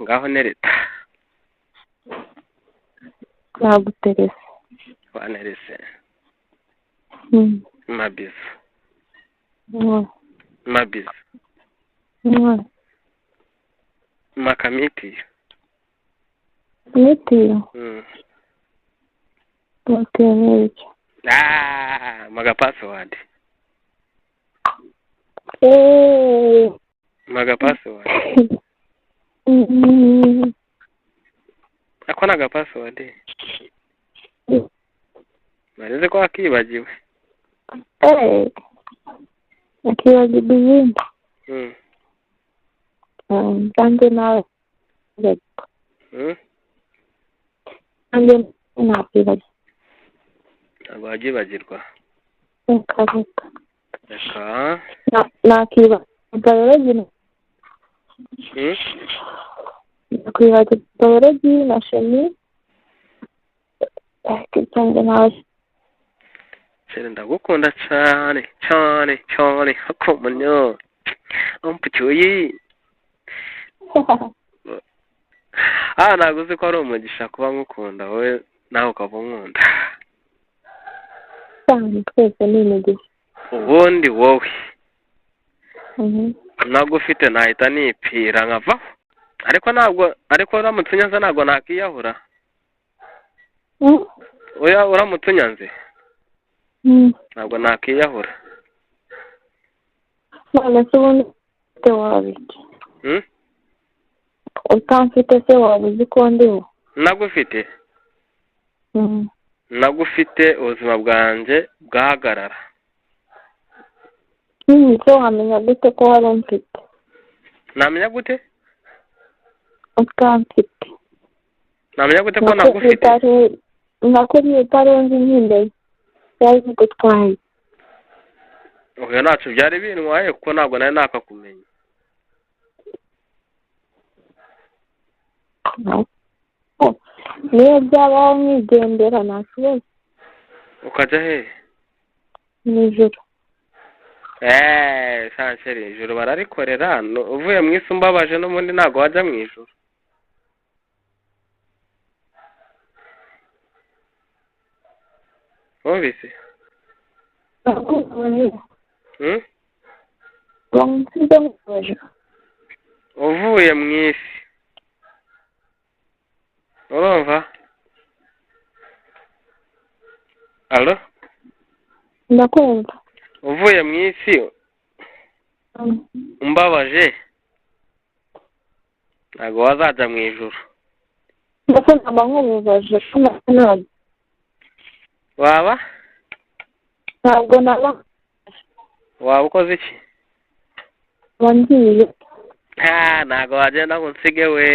ngaho nereta naguterese wanerese mabizo mabizo makamiti mitiyo tutemeje maga password maga password akona ga password Marize ko akibagiwe akibagiwe ibindi kandi nawe kandi nakwibagirwa ntabwo wagibagirwa reka nakwibagirwa biology nakwibagirwa biology na chimie cyangwa nawe ndagukunda cyane cyane cyane hakomunyo umpucuyi ntabwo uzi ko ari umugisha kuba nkukunda wowe nawe ukaba unkunda twese ni imigisha ubundi wowe ntabwo ufite nahita nipfira nkavaho ariko uramutse unyanze ntabwo nakiyahura uramutse unyanze ntabwo nakiyahura none se ubundi ufite wabiki utamfite se waba uzi ko ndiho nagufite nagufite ubuzima bwanjye bwahagarara se wamenya gute ko wari umfite namenya gute utamfite namenya gute ko nagufite nakuriye utarenze inkinde byari bigutwaye oya ntacyo byari bintwaye kuko ntabwo nari nakakumenya niyo byabaho mwigendera nta kibazo ukajya hehe nijoro sanseri ijoro bararikorera uvuye mu isi umbabaje n'ubundi ntabwo wajya mu ijoro wumvise uvuye mu isi urumva alo ndakumva uvuye mu isi umbabaje ntabwo wazajya mu ijoro ndetse nkaba nkububaje ntabwo waba ntabwo naba waba ukoze iki wangiye ntabwo wagenda ngo nsige we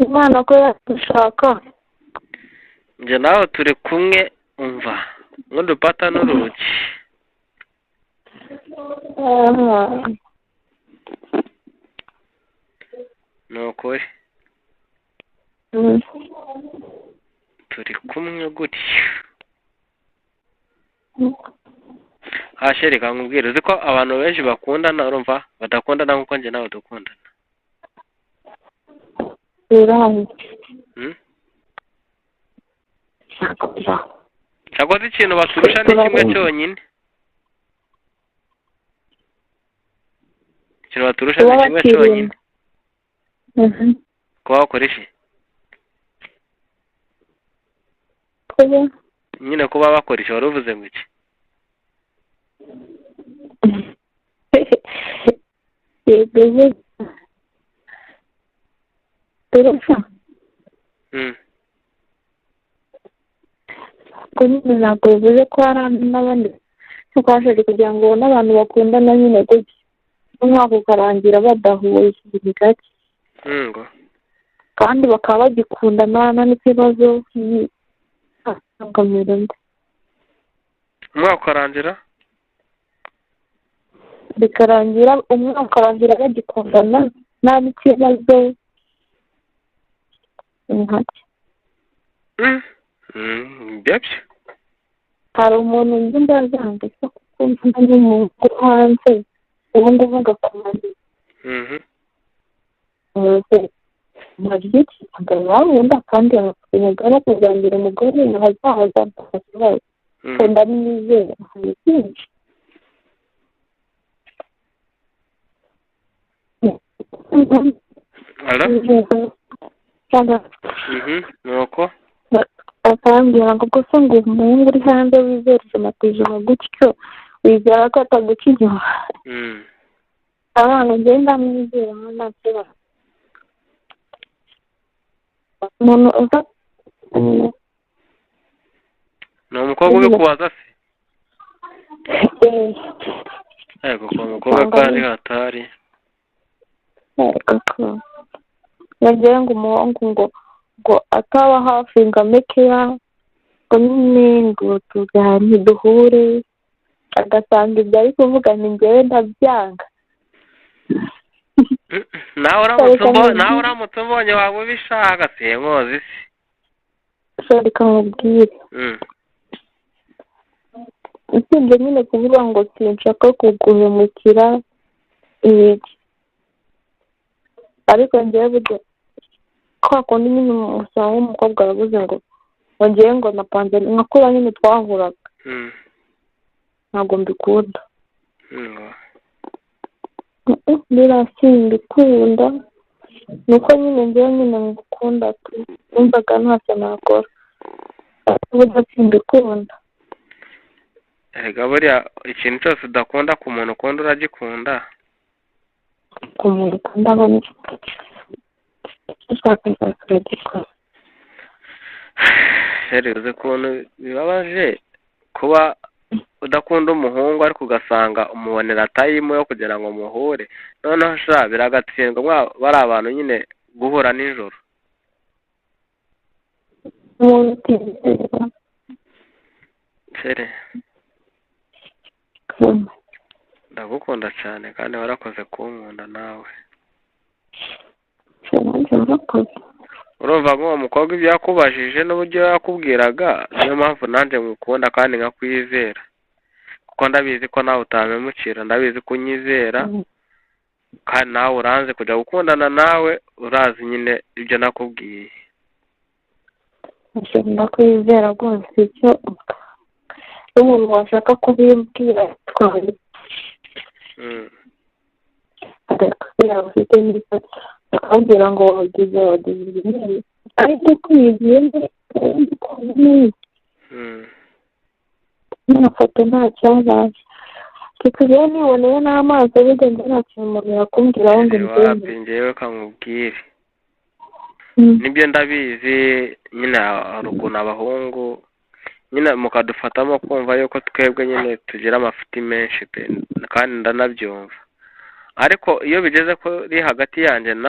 imana ko yadushaka njye nawe turi kumwe umva nk'udupata n'urugi ni ukuri turi kumwe gutya hashereka nkubwira uzi ko abantu benshi bakundana urumva badakundana nk'uko njye nawe dukundana cyakoze ikintu baturusha ni kimwe cyonyine ikintu baturusha ni kimwe cyonyine kuba bakoresha nyine kuba bakoresha wari uvuze ngo iki yego turapfa kuri ntabwo bivuze ko hari n'abandi twashoje kugira ngo n'abantu bakundana nyine gutya umwaka ukarangira badahuye ikintu gake kandi bakaba bagikundana n'ikibazo ntabwo umwaka ukarangira bikarangira umwaka ukarangira bagikundana nta n'ikibazo nkacyo byabyo hari umuntu nzi ndazanga se kuko n'umuntu hanze ubu ngubu ngakomeza ntabyiki wenda kandi umugore kuganira umugore ntazahaza ntakibazo kunda n'imizero hari byinshi nuko akambwira ngo gusa ngo umuhungu uri hanze wizera ijana ku ijana gutyo wizera ko ataguca inyuma abana ngenda mwizera nta kibazo umuntu uza ni umukobwa ubikubaza se yego ko umukobwa kandi hatari yagiye ngo umuhungu ngo ataba hafi ngo amekeya ngo nyine ngo ntiduhure agasanga ibyo ari kuvuga ni njyewe ndabyanga nawe uramutse ubonye waba ubishaka se nkozi se reka mubwire usibye nyine kuvuga ngo sinshaka kuguhemukira ibiki ariko njyewe burya kwa kundi nyine umusanga w'umukobwa aravuze ngo ngewe ngo napanze nkakura nyine twahuraga ntabwo mbikunda birasimbikunda nuko nyine njyewe nyine ngukunda numvaga ntacyo nakora burya simbikunda erega buriya ikintu cyose udakunda ku muntu ukunda uragikunda ku muntu ukunda abona ushaka uragikora rero uzi ukuntu bibabaje kuba udakunda umuhungu ariko ugasanga umubonera tayimu yo kugira ngo muhure noneho sha biragatsindwa bari abantu nyine guhura nijoro umuntu utizera sere ndagukunda cyane kandi warakoze kunkunda nawe urumva nk'uwo mukobwa ibyo yakubajije n'uburyo yakubwiraga niyo mpamvu nanjye ngukunda kandi nkakwizera kuko ndabizi ko nawe utamemukira ndabizi ko unyizera kandi nawe uranze kujya gukundana nawe urazi nyine ibyo nakubwiye ndakwizera rwose icyo n'umuntu washaka kubimbwira twari agakubwira ufite n'imisatsi akambwira ngo wagize ibinini ariko kwigiye n'amafoto nta cyabaye kikaba niboneye n'amaso bigenda nta kintu umuntu yakumbwiraho ngo wapi njyewe kamubwire nibyo ndabizi nyine hari ukuntu abahungu nyine mukadufatamo kumva yuko twebwe nyine tugira amafuti menshi kandi ndanabyumva ariko iyo bigeze ko iri hagati yanjye na